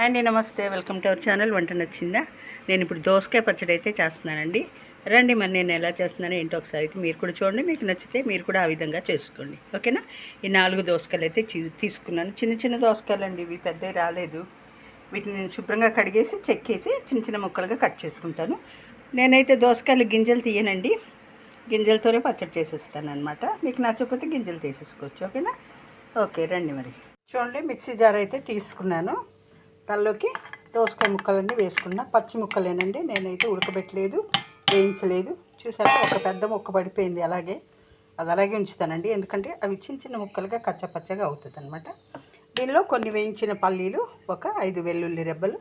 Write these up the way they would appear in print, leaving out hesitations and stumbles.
అండి నమస్తే, welcome to our channel. వంట నచ్చిందా? నేను ఇప్పుడు దోసకాయ పచ్చడి అయితే చేస్తున్నానండి. రండి, మరి నేను ఎలా చేస్తున్నానో ఏంటో ఒకసారి అయితే మీరు కూడా చూడండి. మీకు నచ్చితే మీరు కూడా ఆ విధంగా చేసుకోండి, ఓకేనా? ఈ 4 దోసకాయలు అయితే తీసుకున్నాను. చిన్న చిన్న దోసకాయలు అండి, ఇవి పెద్దవి రాలేదు. వీటిని నేను శుభ్రంగా కడిగేసి చెక్కేసి చిన్న చిన్న ముక్కలుగా కట్ చేసుకుంటాను. నేనైతే దోసకాయలు గింజలు తీయనండి, గింజలతోనే పచ్చడి చేసేస్తాను అనమాట. మీకు నచ్చకపోతే గింజలు తీసేసుకోవచ్చు, ఓకేనా? ఓకే, రండి మరి. చూడండి, మిక్సీ జార్ అయితే తీసుకున్నాను. దానిలోకి దోసకాయ ముక్కలన్నీ వేసుకున్నా. పచ్చి ముక్కలేనండి, నేనైతే ఉడకబెట్టలేదు, వేయించలేదు. చూసాక ఒక పెద్ద ముక్క పడిపోయింది, అది అలాగే ఉంచుతానండి. ఎందుకంటే అవి చిన్న చిన్న ముక్కలుగా కచ్చపచ్చగా అవుతుంది అనమాట. దీనిలో కొన్ని వేయించిన పల్లీలు, ఒక 5 వెల్లుల్లి రెబ్బలు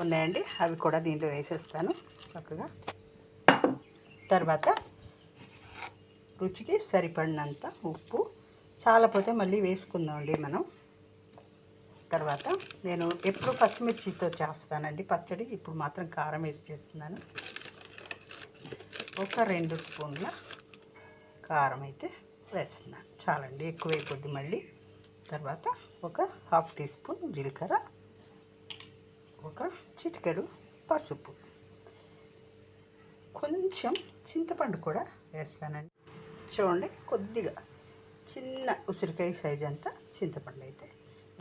ఉన్నాయండి, అవి కూడా దీంట్లో వేసేస్తాను చక్కగా. తర్వాత రుచికి సరిపడినంత ఉప్పు, చాలపోతే మళ్ళీ వేసుకుందామండి మనం. తర్వాత నేను ఎప్పుడు పచ్చిమిర్చితో చేస్తానండి పచ్చడి, ఇప్పుడు మాత్రం కారం వేసి చేస్తున్నాను. ఒక 2 స్పూన్ల కారం అయితే వేస్తున్నాను, చాలండి, ఎక్కువైపోద్ది మళ్ళీ. తర్వాత ఒక 1/2 టీ స్పూన్ జీలకర్ర, ఒక చిటికెడు పసుపు, కొంచెం చింతపండు కూడా వేస్తానండి. చూడండి, కొద్దిగా చిన్న ఉసిరికాయ సైజ్ అంతా చింతపండు అయితే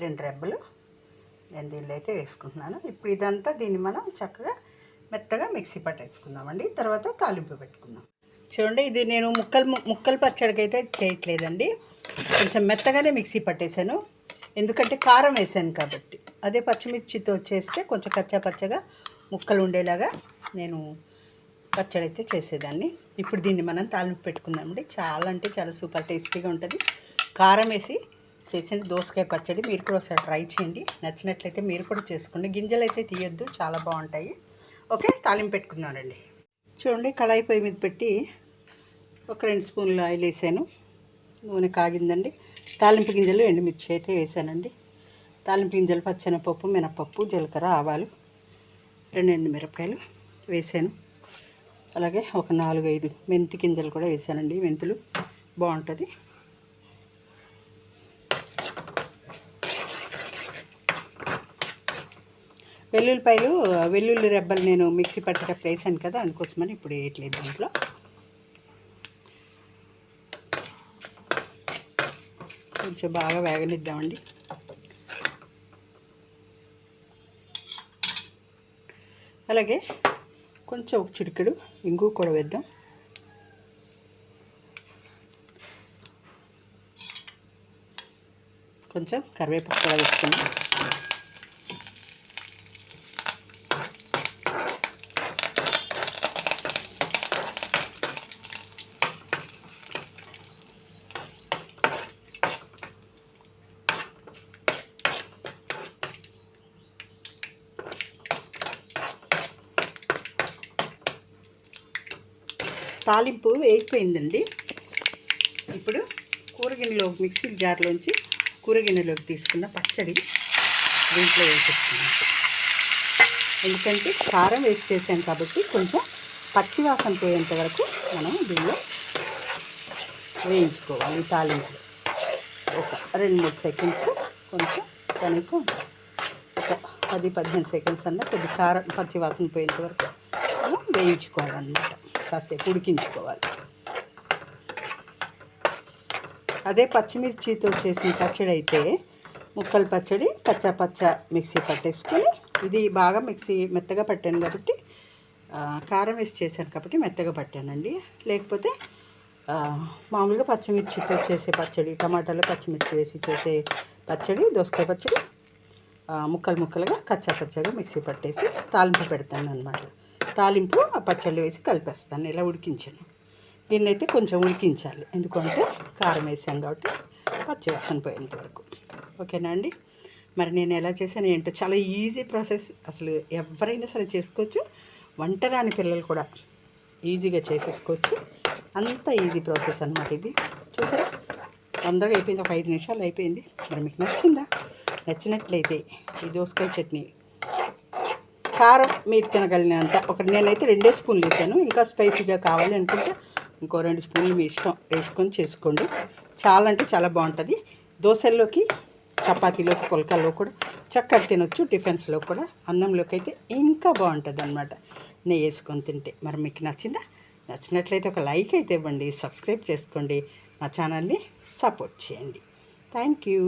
2 రెబ్బలు నేను దీనిలో అయితే వేసుకుంటున్నాను. ఇప్పుడు ఇదంతా దీన్ని మనం చక్కగా మెత్తగా మిక్సీ పట్టేసుకుందామండి. తర్వాత తాలింపు పెట్టుకుందాం. చూడండి, ఇది నేను ముక్కలు పచ్చడికి అయితే చేయట్లేదండి, కొంచెం మెత్తగానే మిక్సీ పట్టేశాను. ఎందుకంటే కారం వేసాను కాబట్టి. అదే పచ్చిమిర్చితో చేస్తే కొంచెం కచ్చాపచ్చగా ముక్కలు ఉండేలాగా నేను పచ్చడి అయితే చేసేదాన్ని. ఇప్పుడు దీన్ని మనం తాలింపు పెట్టుకుందామండి. చాలా అంటే చాలా సూపర్ టేస్టీగా ఉంటుంది. కారం వేసి చేసిన దోసకాయ పచ్చడి మీరు కూడా ఒకసారి ట్రై చేయండి. నచ్చినట్లయితే మీరు కూడా చేసుకోండి. గింజలు అయితే తీయొద్దు, చాలా బాగుంటాయి. ఓకే, తాలింపు పెట్టుకుందామండి. చూడండి, కళాయి పొయ్యి మీద పెట్టి ఒక 2 స్పూన్లు ఆయిల్ వేసాను. నూనె కాగిందండి. తాలింపు గింజలు, ఎండుమిర్చి అయితే వేసానండి. తాలింపు గింజలు పచ్చెనపప్పు, మినపప్పు, జీలకర్ర, ఆవాలు, 2 ఎండుమిరపకాయలు వేసాను. అలాగే ఒక 4-5 మెంతి గింజలు కూడా వేసానండి. మెంతులు బాగుంటుంది. వెల్లుల్లి రెబ్బలు నేను మిక్సీ పట్టేటప్పుడు వేసాను కదా, అందుకోసమని ఇప్పుడు వేయట్లేదు దీంట్లో. కొంచెం బాగా వేగనిద్దామండి. అలాగే కొంచెం ఒక చిటికెడు ఇంగు కూడా వేద్దాం. కొంచెం కరివేపాకు కూడా వేసుకుందాం. తాలింపు వేగిపోయిందండి. ఇప్పుడు కూరగిన్నెలో మిక్సీ జార్లోంచి కూరగిన్నెలోకి తీసుకున్న పచ్చడి దీంట్లో వేసేస్తున్నాం. ఎందుకంటే కారం వేసి చేసాం కాబట్టి కొంచెం పచ్చివాసన పోయేంత వరకు మనం దీనిలో వేయించుకోవాలి. తాలింపు ఒక 2-3 సెకండ్స్, కొంచెం కనీసం ఒక 10-15 సెకండ్స్ అన్న కొద్ది కారం పచ్చివాసన పోయేంత వరకు మనం వేయించుకోవాలన్నమాట. కాసేపు ఉడికించుకోవాలి. అదే పచ్చిమిర్చితో చేసిన పచ్చడి అయితే ముక్కల పచ్చడి పచ్చ మిక్సీ పట్టేసుకొని, ఇది బాగా మెత్తగా పట్టాను కాబట్టి, కారం వేసి చేశాను కాబట్టి మెత్తగా పట్టానండి. లేకపోతే మామూలుగా పచ్చిమిర్చితో చేసే పచ్చడి, టమాటాలు పచ్చిమిర్చి వేసి చేసే పచ్చడి, దోసకాయ పచ్చడి ముక్కలుగా కచ్చాపచ్చగా మిక్సీ పట్టేసి తాలింపు పెడతాను అన్నమాట. తాలింపు ఆ పచ్చళ్ళు వేసి కలిపేస్తాను. ఇలా ఉడికించాను. దీన్ని అయితే కొంచెం ఉడికించాలి, ఎందుకంటే కారం వేసాం కాబట్టి పచ్చివాసన పోయేంత వరకు. ఓకేనా అండి? మరి నేను ఎలా చేశాను ఏంటో, చాలా ఈజీ ప్రాసెస్. అసలు ఎవరైనా సరే చేసుకోవచ్చు, వంట రాని పిల్లలు కూడా ఈజీగా చేసేసుకోవచ్చు. అంత ఈజీ ప్రాసెస్ అన్నమాట ఇది. చూసారా, తొందరగా అయిపోయింది, ఒక 5 నిమిషాలు అయిపోయింది. మరి మీకు నచ్చిందా? నచ్చినట్లయితే ఈ దోసకాయ చట్నీ కారం మీరు తినగలిగినంత నేనైతే 2 స్పూన్లు వేసాను. ఇంకా స్పైసీగా కావాలి అనుకుంటే ఇంకో 2 స్పూన్లు మీ ఇష్టం వేసుకొని చేసుకోండి. చాలా అంటే చాలా బాగుంటుంది. దోశల్లోకి చపాతీలోకి పుల్కాలో కూడా చక్కగా తినొచ్చు, టిఫిన్స్లో కూడా, అన్నంలోకి అయితే ఇంకా బాగుంటుంది అనమాట నెయ్యి వేసుకొని తింటే. మరి మీకు నచ్చిందా? నచ్చినట్లయితే ఒక లైక్ అయితే ఇవ్వండి, సబ్స్క్రైబ్ చేసుకోండి, నా ఛానల్ని సపోర్ట్ చేయండి. Thank you.